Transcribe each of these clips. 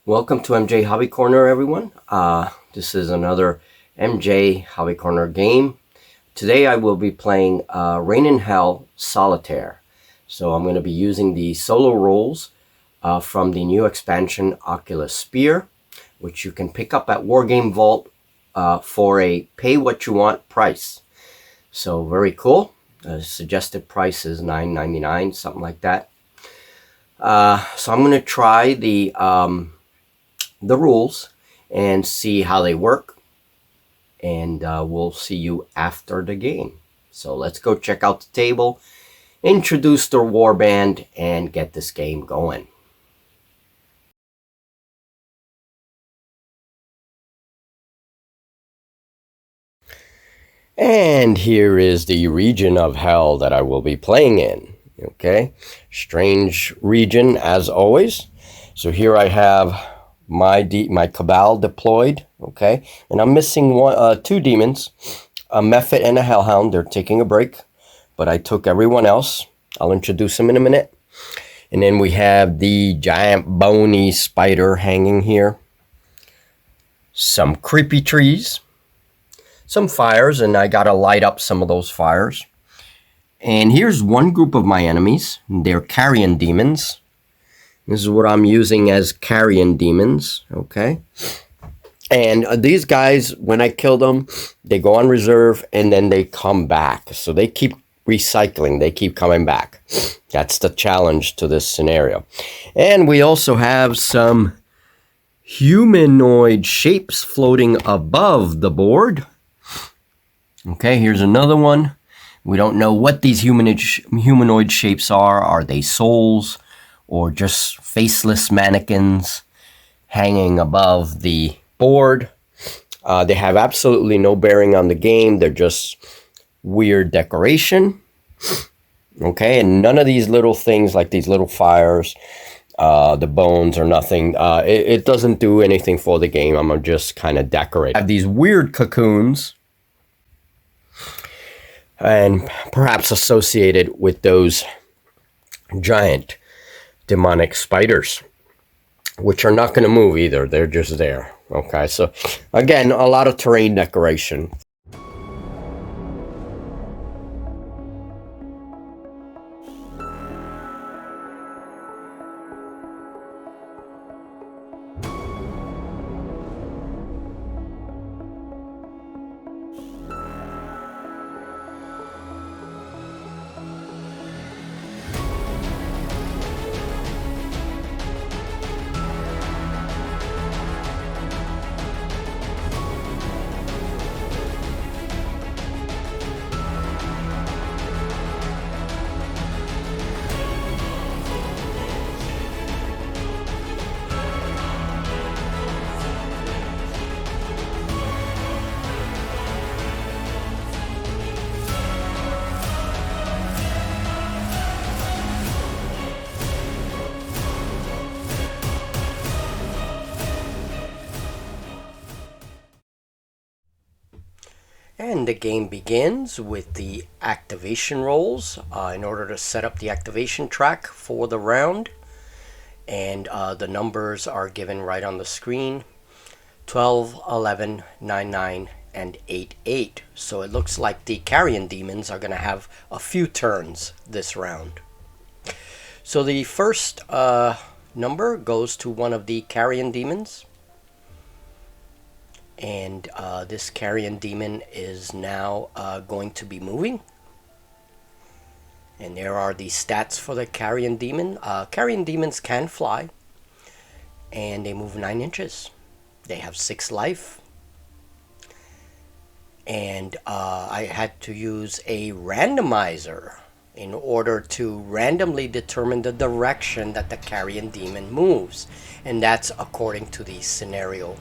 Welcome to MJ Hobby Corner, everyone. This is another MJ Hobby Corner game. Today I will be playing Reign in Hell Solitaire. So I'm going to be using the solo rolls from the new expansion Oculus Spear, which you can pick up at Wargame Vault for a pay-what-you-want price. So very cool. Suggested price is $9.99, something like that. So I'm going to try the rules and see how they work, and we'll see you after the game. So let's go check out the table, introduce the warband, and get this game going. And here is the region of hell that I will be playing in. Okay, strange region as always. So here I have my cabal deployed, okay, and I'm missing two demons, a mephit and a hellhound. They're taking a break, but I took everyone else. I'll introduce them in a minute. And then we have the giant bony spider hanging here, some creepy trees, some fires, and I gotta light up some of those fires. And here's one group of my enemies. They're carrion demons. This is what I'm using as carrion demons, okay? And these guys, when I kill them, they go on reserve and then they come back. So they keep recycling, they keep coming back. That's the challenge to this scenario. And we also have some humanoid shapes floating above the board. Okay, here's another one. We don't know what these humanoid shapes are. Are they souls or just faceless mannequins hanging above the board? They have absolutely no bearing on the game. They're just weird decoration. Okay, and none of these little things like these little fires, the bones or nothing, it doesn't do anything for the game. I'm just kind of decorate. I have these weird cocoons, and perhaps associated with those giant demonic spiders, which are not going to move either. They're just there. Okay, so again, a lot of terrain decoration. And the game begins with the activation rolls in order to set up the activation track for the round. And the numbers are given right on the screen: 12, 11, 9, 9, and 8, 8. So it looks like the carrion demons are going to have a few turns this round. So the first number goes to one of the carrion demons. And this carrion demon is now going to be moving. And there are the stats for the carrion demon. Carrion demons can fly, and they move 9 inches. They have 6 life. And I had to use a randomizer in order to randomly determine the direction that the carrion demon moves. And that's according to the scenario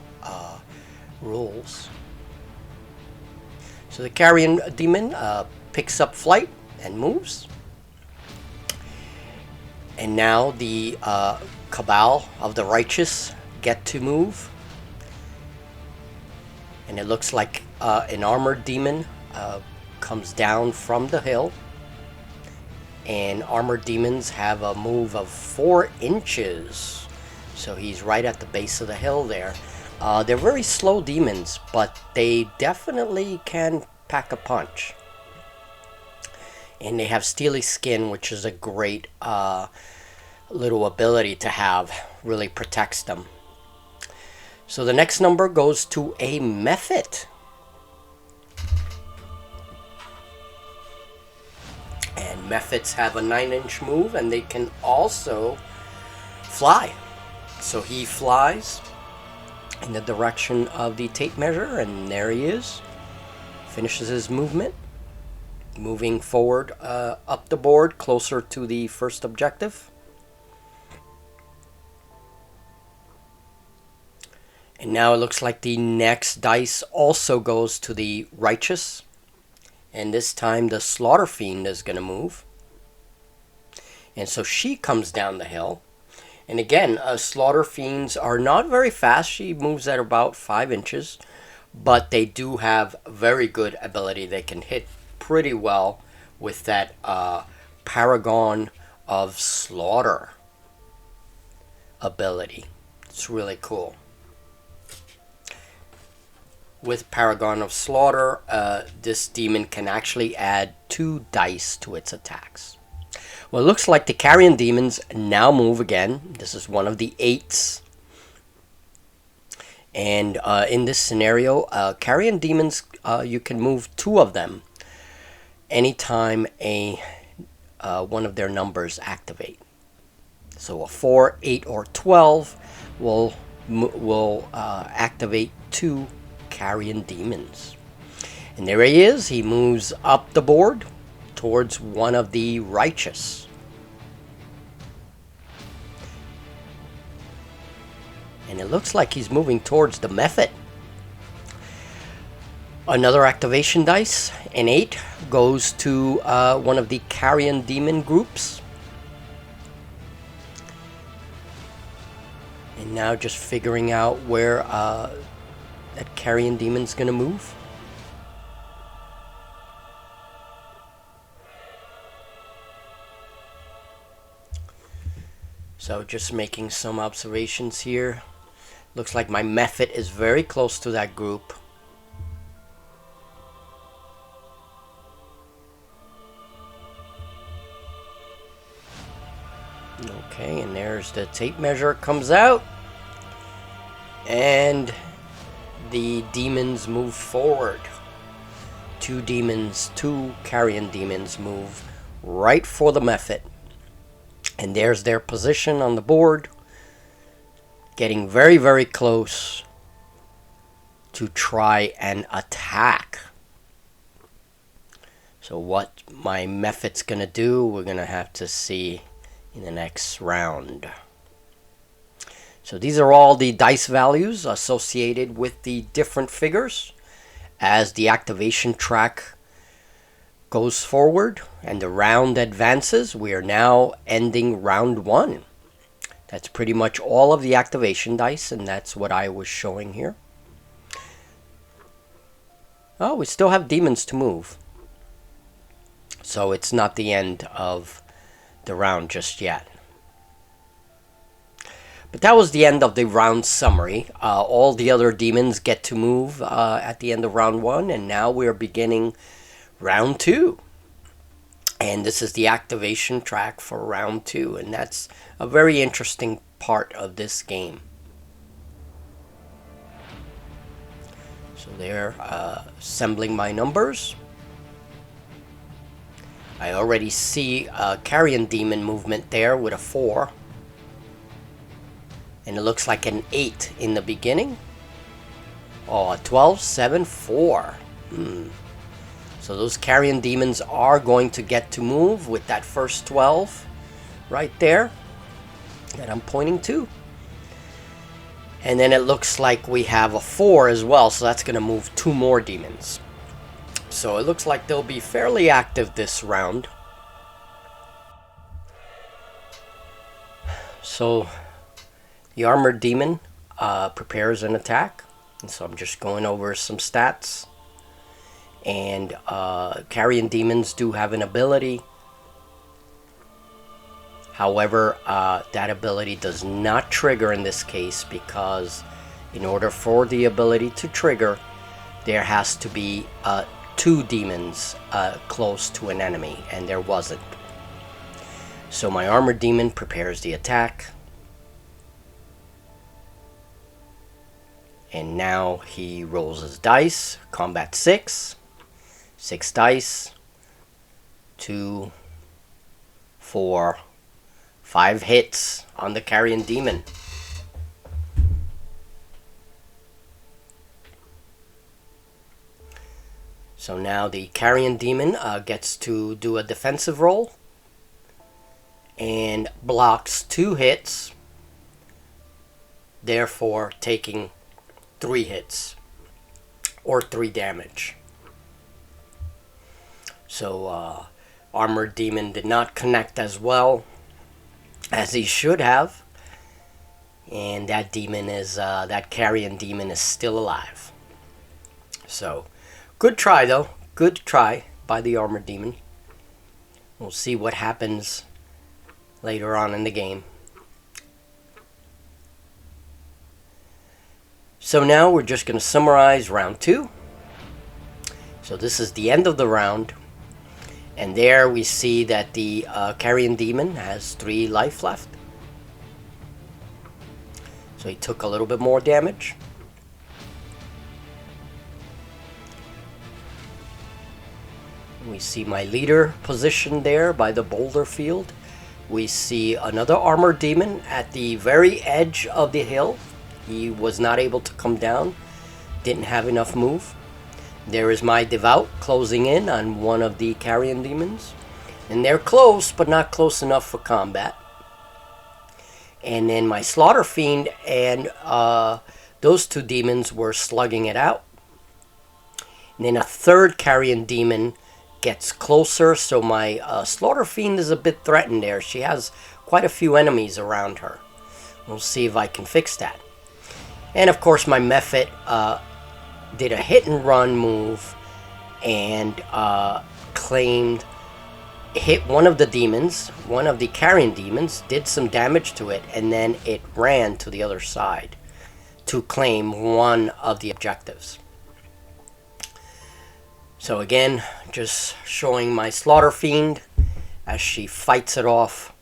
rules. So the carrion demon picks up flight and moves. And now the cabal of the righteous get to move. And it looks like an armored demon comes down from the hill. And armored demons have a move of 4 inches. So he's right at the base of the hill there. They're very slow demons, but they definitely can pack a punch. And they have steely skin, which is a great little ability to have. Really protects them. So the next number goes to a Mephit. And Mephits have a 9-inch move, and they can also fly. So he flies in the direction of the tape measure, and there he is. Finishes his movement, moving forward up the board closer to the first objective. And now it looks like the next dice also goes to the righteous. And this time the Slaughter Fiend is going to move. And so she comes down the hill. And again, Slaughter Fiends are not very fast. She moves at about 5 inches. But they do have very good ability. They can hit pretty well with that Paragon of Slaughter ability. It's really cool. With Paragon of Slaughter, this demon can actually add 2 dice to its attacks. Well, it looks like the Carrion Demons now move again. This is one of the 8s. And in this scenario, Carrion Demons, you can move 2 of them anytime one of their numbers activate. So a 4, 8, or 12 will activate 2 Carrion Demons. And there he is. He moves up the board towards one of the righteous. And it looks like he's moving towards the Mephit. Another activation dice, an 8, goes to one of the Carrion Demon groups. And now just figuring out where that Carrion Demon's going to move. So just making some observations here. Looks like my Mephit is very close to that group. Okay, and there's the tape measure comes out. And the demons move forward. 2 demons, 2 Carrion Demons move right for the Mephit. And there's their position on the board. Getting very, very close to try and attack. So what my Mephit's going to do, we're going to have to see in the next round. So these are all the dice values associated with the different figures. As the activation track goes forward and the round advances, we are now ending round 1. That's pretty much all of the activation dice, and that's what I was showing here. Oh, we still have demons to move. So it's not the end of the round just yet. But that was the end of the round summary. All the other demons get to move at the end of round 1, and now we're beginning round 2. And this is the activation track for round 2, and that's a very interesting part of this game. So they're assembling my numbers. I already see a Carrion Demon movement there with a 4. And it looks like an 8 in the beginning. Oh, 12, 7, 4. So those Carrion Demons are going to get to move with that first 12 right there that I'm pointing to. And then it looks like we have a 4 as well, so that's going to move 2 more demons. So it looks like they'll be fairly active this round. So the Armored Demon prepares an attack. And so I'm just going over some stats. And Carrion Demons do have an ability However, that ability does not trigger in this case, because in order for the ability to trigger, there has to be 2 demons close to an enemy, and there wasn't. So my armored demon prepares the attack. And now he rolls his dice. Combat 6. 6 dice. 2, 4, 5 hits on the carrion demon. So now the carrion demon gets to do a defensive roll and blocks 2 hits, therefore taking 3 hits or 3 damage. So armored demon did not connect as well as he should have, and that demon is that carrion demon is still alive. So good try though, good try by the armored demon. We'll see what happens later on in the game. So now we're just going to summarize round 2. So this is the end of the round. And there we see that the carrion demon has 3 life left. So he took a little bit more damage. We see my leader positioned there by the boulder field. We see another armored demon at the very edge of the hill. He was not able to come down, didn't have enough move. There is my devout closing in on one of the carrion demons. And they're close, but not close enough for combat. And then my slaughter fiend and those 2 demons were slugging it out. And then a 3rd carrion demon gets closer, so my slaughter fiend is a bit threatened there. She has quite a few enemies around her. We'll see if I can fix that. And of course my Mephit did a hit and run move and hit one of the demons, one of the carrion demons, did some damage to it, and then it ran to the other side to claim one of the objectives. So again, just showing my slaughter fiend as she fights it off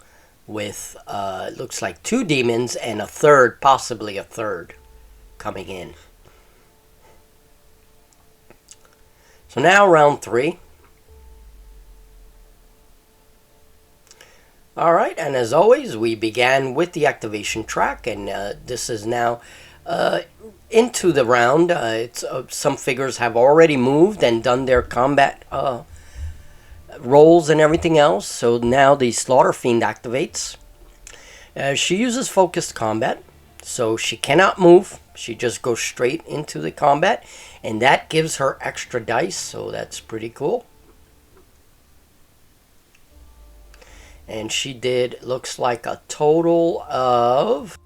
with it looks like 2 demons and a 3rd, possibly a 3rd coming in. So now round 3. Alright, and as always, we began with the activation track, and this is now into the round. Some figures have already moved and done their combat rolls and everything else, so now the Slaughter Fiend activates. She uses focused combat, so she cannot move. She just goes straight into the combat, and that gives her extra dice, so that's pretty cool. And she did, looks like, a total of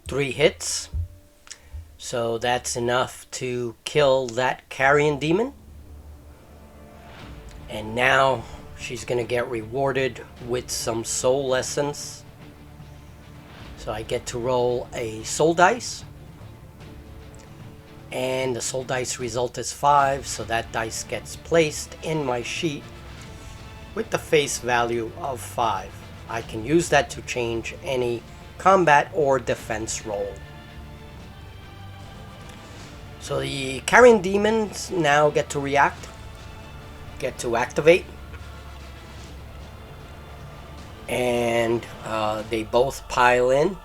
3 hits. So that's enough to kill that carrion demon. And now she's going to get rewarded with some soul essence. So I get to roll a soul dice. And the soul dice result is 5, so that dice gets placed in my sheet with the face value of 5. I can use that to change any combat or defense roll. So the carrion demons now get to react, get to activate, and they both pile in.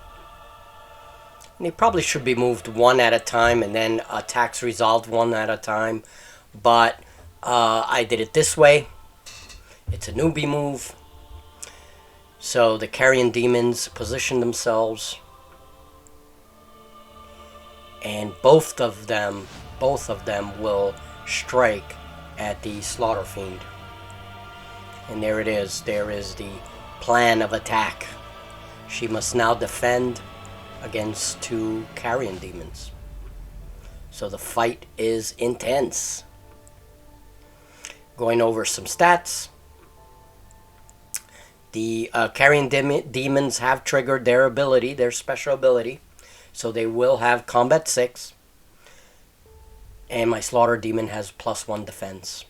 And they probably should be moved one at a time and then attacks resolved one at a time, but I did it this way. It's a newbie move. So the carrion demons position themselves, and both of them will strike at the Slaughter Fiend. And there it is. There is the plan of attack. She must now defend against 2 carrion demons. So the fight is intense. Going over some stats. The carrion demons have triggered their ability, their special ability, so they will have combat 6. And my slaughter demon has +1 defense.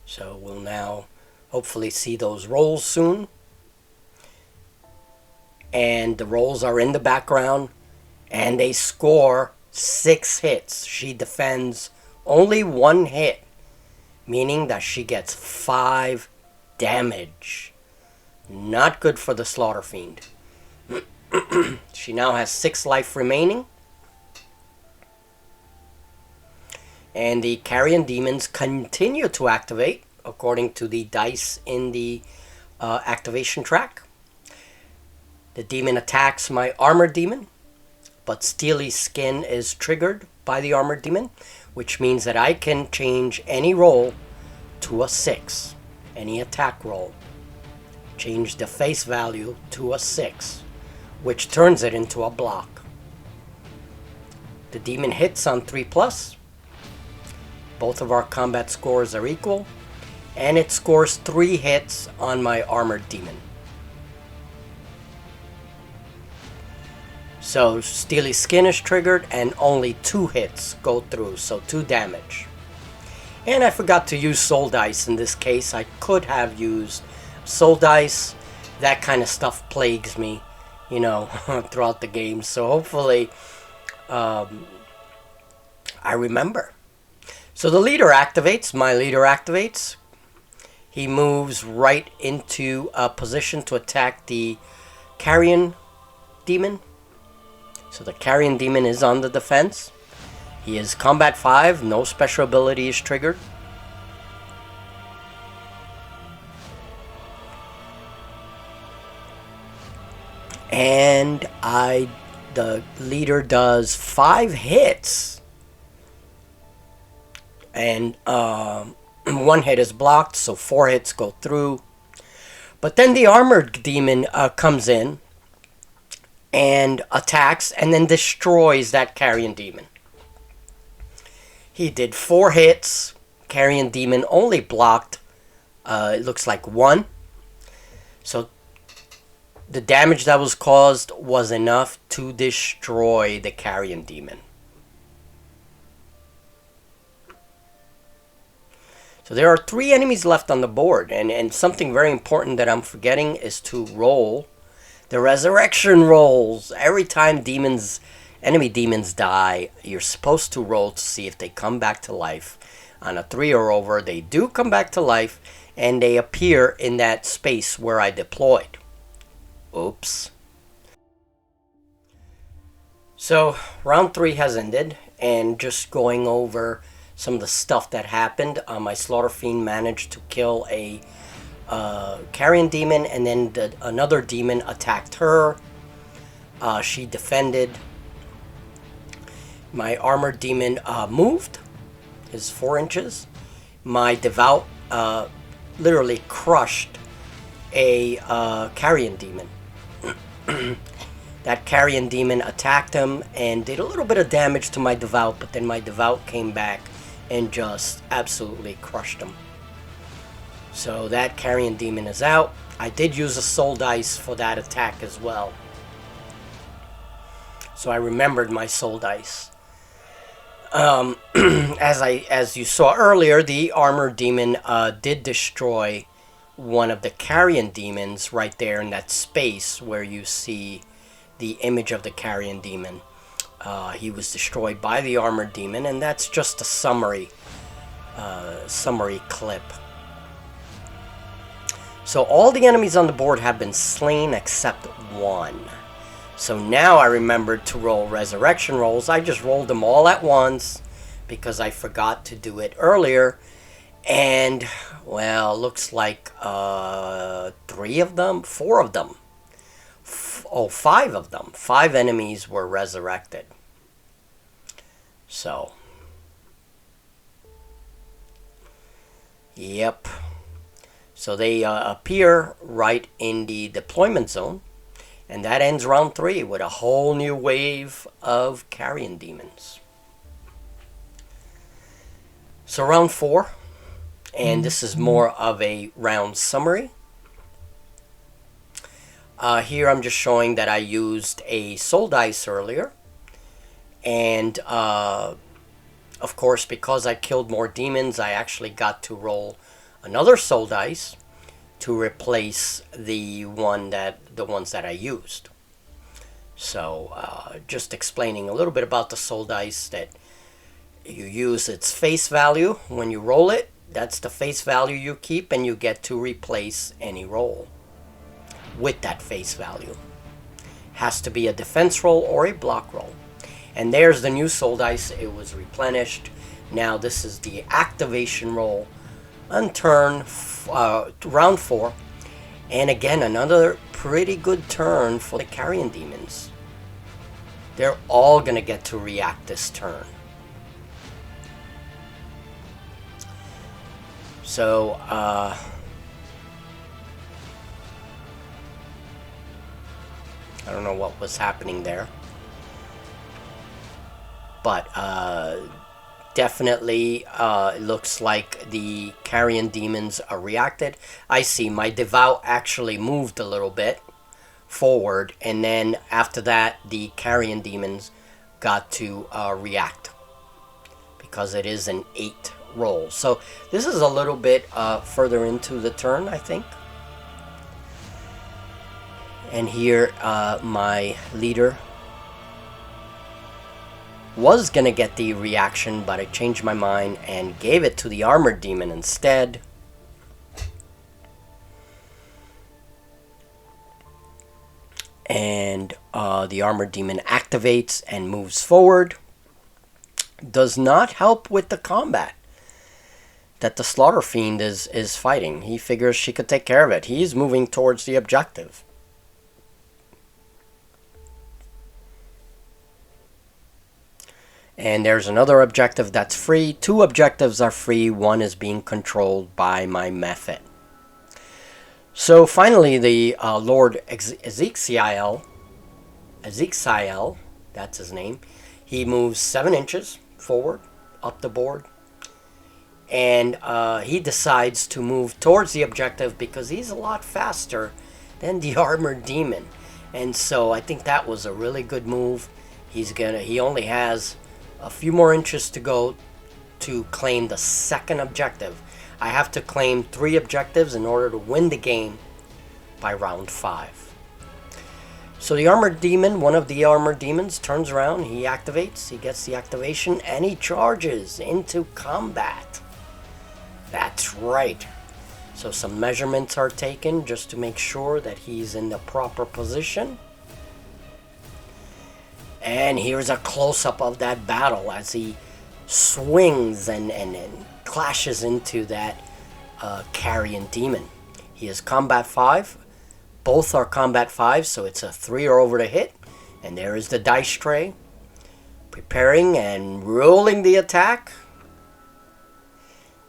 So we'll now hopefully see those rolls soon. And the rolls are in the background, and they score 6 hits. She defends only 1 hit, meaning that she gets 5 damage. Not good for the Slaughter Fiend. She now has 6 life remaining. And the carrion demons continue to activate according to the dice in the activation track. The demon attacks my armored demon, but Steely Skin is triggered by the armored demon, which means that I can change any roll to a 6. Any attack roll. Change the face value to a 6, which turns it into a block. The demon hits on 3+. Both of our combat scores are equal, and it scores 3 hits on my armored demon. So Steely Skin is triggered and only 2 hits go through, so 2 damage. And I forgot to use soul dice in this case. I could have used soul dice. That kind of stuff plagues me, you know, throughout the game. So hopefully I remember. So the leader activates. My leader activates. He moves right into a position to attack the carrion demon. So the carrion demon is on the defense. He is combat 5. No special ability is triggered. And the leader does 5 hits. And 1 hit is blocked, so 4 hits go through. But then the armored demon comes in and attacks and then destroys that carrion demon. He did 4 hits. Carrion demon only blocked, it looks like 1. So the damage that was caused was enough to destroy the carrion demon. So there are 3 enemies left on the board, and something very important that I'm forgetting is to roll the resurrection rolls. Every time enemy demons die, you're supposed to roll to see if they come back to life. On a 3 or over, they do come back to life, and they appear in that space where I deployed. Oops. So, round 3 has ended, and just going over some of the stuff that happened. My Slaughter Fiend managed to kill a carrion demon, and then another demon attacked her. She defended. My armored demon moved, is 4 inches. My devout literally crushed a carrion demon. That carrion demon attacked him and did a little bit of damage to my devout, but then my devout came back and just absolutely crushed him. So that carrion demon is out. I did use a soul dice for that attack as well. So I remembered my soul dice. As you saw earlier, the armored demon did destroy one of the carrion demons right there in that space where you see the image of the carrion demon. He was destroyed by the armored demon, and that's just a summary clip. So all the enemies on the board have been slain except 1. So now I remembered to roll resurrection rolls. I just rolled them all at once because I forgot to do it earlier. And, well, looks like 3 of them, 4 of them. 5 of them. 5 enemies were resurrected. So, yep. So they appear right in the deployment zone. And that ends round 3 with a whole new wave of carrion demons. So round 4. and this is more of a round summary. Here I'm just showing that I used a soul dice earlier, and of course, because I killed more demons, I actually got to roll another soul dice to replace the ones that I used. So just explaining a little bit about the soul dice, that you use its face value when you roll it. That's the face value you keep, and you get to replace any roll with that face value. Has to be a defense roll or a block roll. And there's the new soul dice. It was replenished. Now this is the activation roll on turn round 4. And again, another pretty good turn for the carrion demons. They're all going to get to react this turn. So, I don't know what was happening there. But definitely it looks like the carrion demons are reacted. I see my devout actually moved a little bit forward, and then after that the carrion demons got to react because it is an 8 roll. So this is a little bit further into the turn, I think. And here my leader was gonna get the reaction, but I changed my mind and gave it to the armored demon instead. And the armored demon activates and moves forward. Does not help with the combat that the Slaughter Fiend is fighting. He figures she could take care of it. He's moving towards the objective. And there's another objective that's free. 2 objectives are free. 1 is being controlled by my method. So finally, the Lord Ezekiel, that's his name, he moves 7 inches forward, up the board. And he decides to move towards the objective because he's a lot faster than the armored demon. And so I think that was a really good move. He only has a few more inches to go to claim the second objective. I have to claim 3 objectives in order to win the game by round 5. So the armored demon, one of the armored demons, turns around, he activates, he gets the activation, and he charges into combat. That's right. So some measurements are taken just to make sure that he's in the proper position. And here's a close-up of that battle as he swings and clashes into that carrion demon. He is combat 5. Both are combat 5, so it's a 3 or over to hit. And there is the dice tray. Preparing and rolling the attack.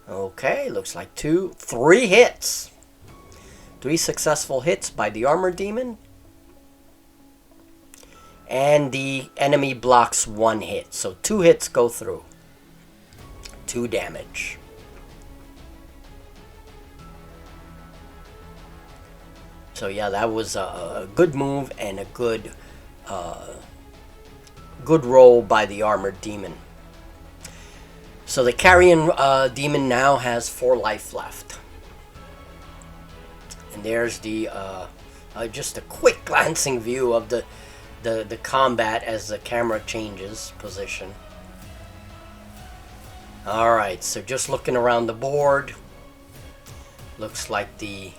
Okay, looks like 3 hits. 3 successful hits by the armored demon. And the enemy blocks 1 hit. So 2 hits go through. 2 damage. So yeah, that was a good move and a good roll by the armored demon. So the carrion demon now has 4 life left. And there's the just a quick glancing view of the combat as the camera changes position. Alright, so just looking around the board, looks like the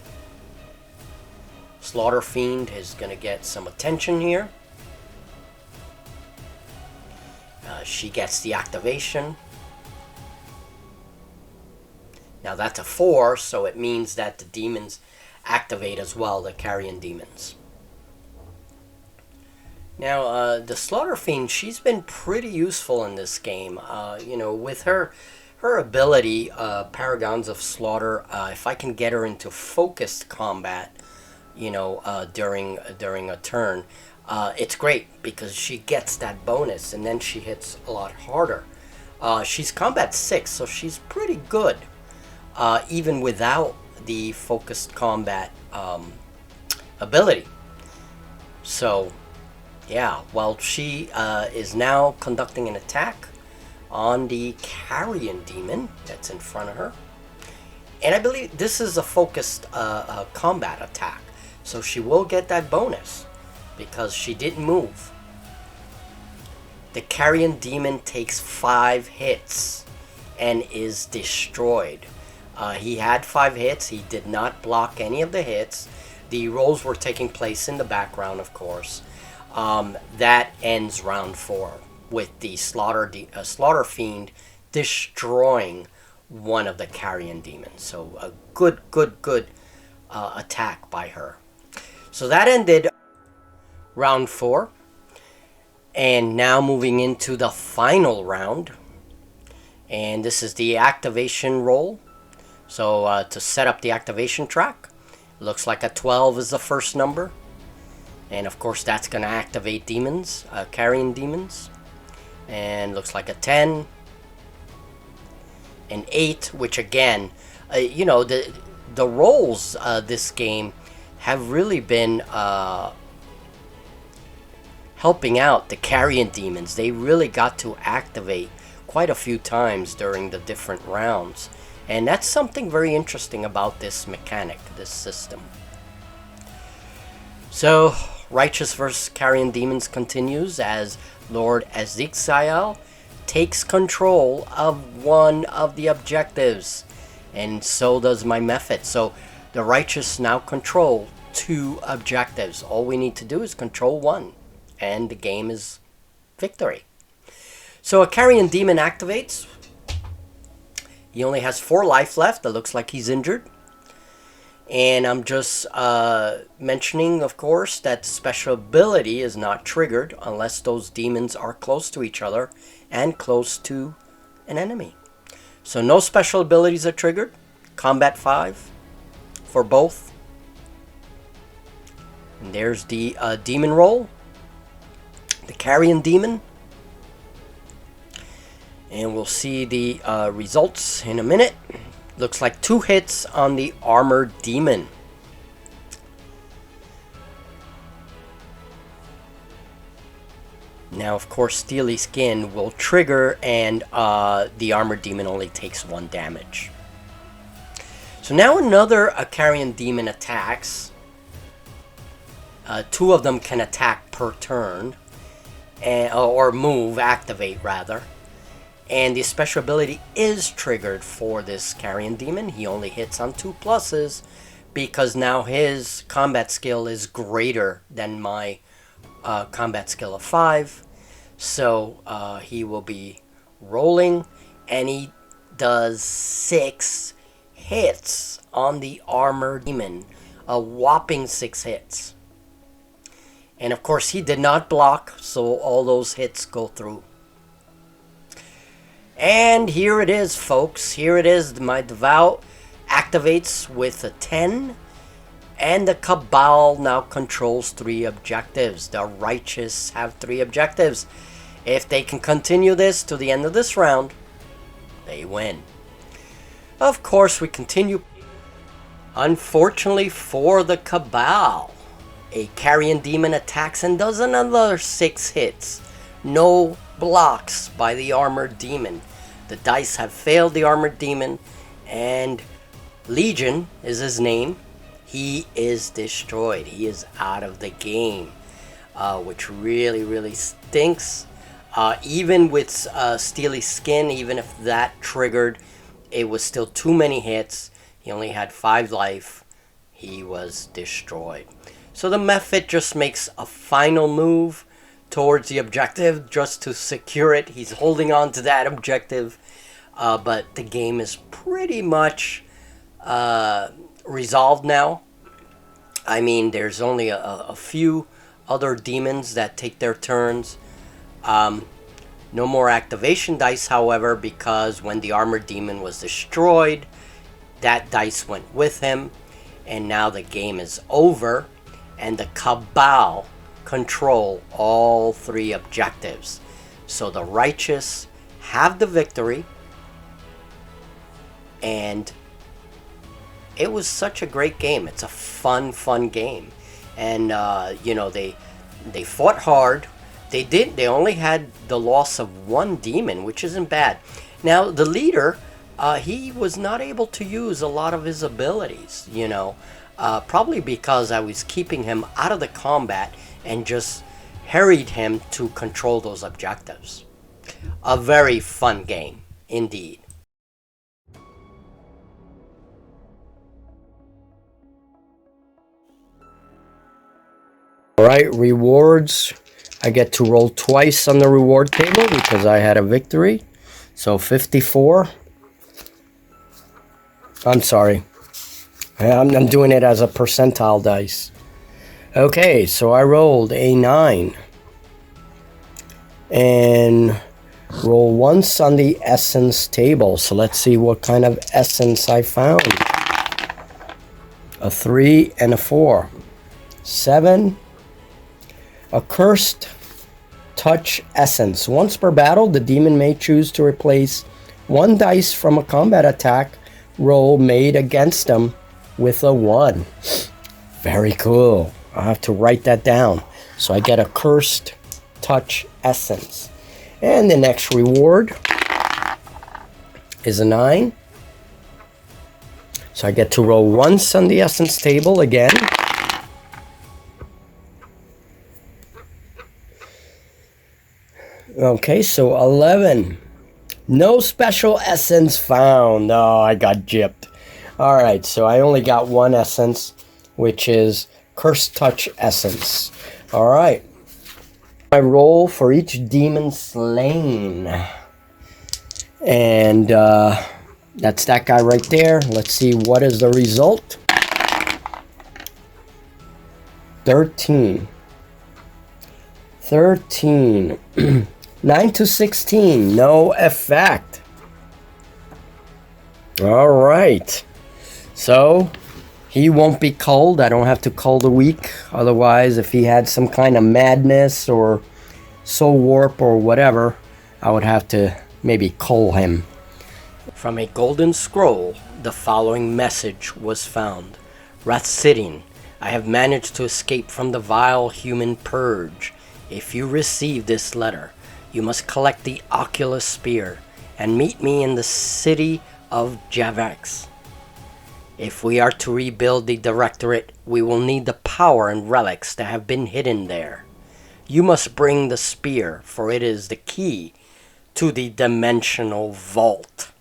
Slaughter Fiend is going to get some attention here. She gets the activation. Now that's a 4, so it means that the demons activate as well, the carrion demons. Now, the Slaughter Fiend, she's been pretty useful in this game. You know, with her ability, Paragons of Slaughter, if I can get her into focused combat, you know, during a turn, it's great because she gets that bonus and then she hits a lot harder. She's combat 6, so she's pretty good. even without the focused combat ability. So, yeah, well, she is now conducting an attack on the carrion demon that's in front of her. And I believe this is a focused combat attack. So she will get that bonus because she didn't move. The carrion demon takes 5 hits and is destroyed. He had 5 hits. He did not block any of the hits. The rolls were taking place in the background, of course. That ends round 4 with the Slaughter Fiend destroying one of the carrion demons. So a good attack by her. So that ended round 4. And now moving into the final round. And this is the activation roll. So to set up the activation track, looks like a 12 is the first number. And of course that's going to activate demons, carrion demons. And looks like a 10. An 8, which again, you know, the rolls this game have really been helping out the carrion demons. They really got to activate quite a few times during the different rounds. And that's something very interesting about this mechanic, this system. So, Righteous vs. Carrion Demons continues as Lord Ezekiel takes control of one of the objectives. And so does my method. So, the Righteous now control 2 objectives. All we need to do is control 1. And the game is victory. So a carrion demon activates. He only has 4 life left. It looks like he's injured. And I'm just mentioning, of course, that special ability is not triggered unless those demons are close to each other and close to an enemy. So no special abilities are triggered. Combat 5 for both. And there's the demon roll. The carrion demon. And we'll see the results in a minute. Looks like 2 hits on the armored demon. Now, of course, Steely Skin will trigger, and the armored demon only takes 1 damage. So now another carrion demon attacks. 2 of them can attack per turn. Or move, activate rather. And the special ability is triggered for this carrion demon. He only hits on 2 pluses because now his combat skill is greater than my combat skill of 5. So he will be rolling, and he does 6 hits on the armored demon. A whopping 6 hits. And of course he did not block, so all those hits go through. And here it is, folks. Here it is. My Devout activates with a 10. And the Cabal now controls 3 objectives. The Righteous have 3 objectives. If they can continue this to the end of this round, they win. Of course, we continue. Unfortunately for the Cabal, a carrion demon attacks and does another 6 hits. No blocks by the armored demon. The dice have failed the armored demon, and Legion is his name. He is destroyed. He is out of the game, which really stinks. Even with Steely Skin, even if that triggered, it was still too many hits. He only had 5 life. He was destroyed. So the Mephit just makes a final move towards the objective just to secure it. He's holding on to that objective, but the game is pretty much resolved now. I mean, there's only a few other demons that take their turns. No more activation dice, however, because when the armored demon was destroyed, that dice went with him, and now the game is over, and the Cabal control all 3 objectives. So the Righteous have the victory, and it was such a great game. It's a fun game. And, you know, they fought hard. They only had the loss of one demon, which isn't bad. Now, the leader, he was not able to use a lot of his abilities, you know, probably because I was keeping him out of the combat and just harried him to control those objectives. A very fun game, indeed. Alright, rewards. I get to roll twice on the reward table because I had a victory. So 54. I'm sorry. I'm doing it as a percentile dice. Okay, so I rolled a 9. And roll once on the essence table. So let's see what kind of essence I found. A 3 and a 4. 7. A cursed touch essence. Once per battle, the demon may choose to replace one dice from a combat attack roll made against them with a 1. Very cool. I'll have to write that down. So I get a cursed touch essence. And the next reward is a 9. So I get to roll once on the essence table again. Okay, so 11. No special essence found. Oh, I got gypped. Alright, so I only got one essence, which is Cursed Touch Essence. Alright. I roll for each demon slain. And that's that guy right there. Let's see what is the result. 13. 13. 9 to 16, no effect. All right. So, he won't be culled. I don't have to cull the weak. Otherwise, if he had some kind of madness or soul warp or whatever, I would have to maybe cull him. From a golden scroll, the following message was found. Rathsidin, I have managed to escape from the vile human purge. If you receive this letter, you must collect the Oculus Spear and meet me in the city of Javex. If we are to rebuild the Directorate, we will need the power and relics that have been hidden there. You must bring the spear, for it is the key to the Dimensional Vault.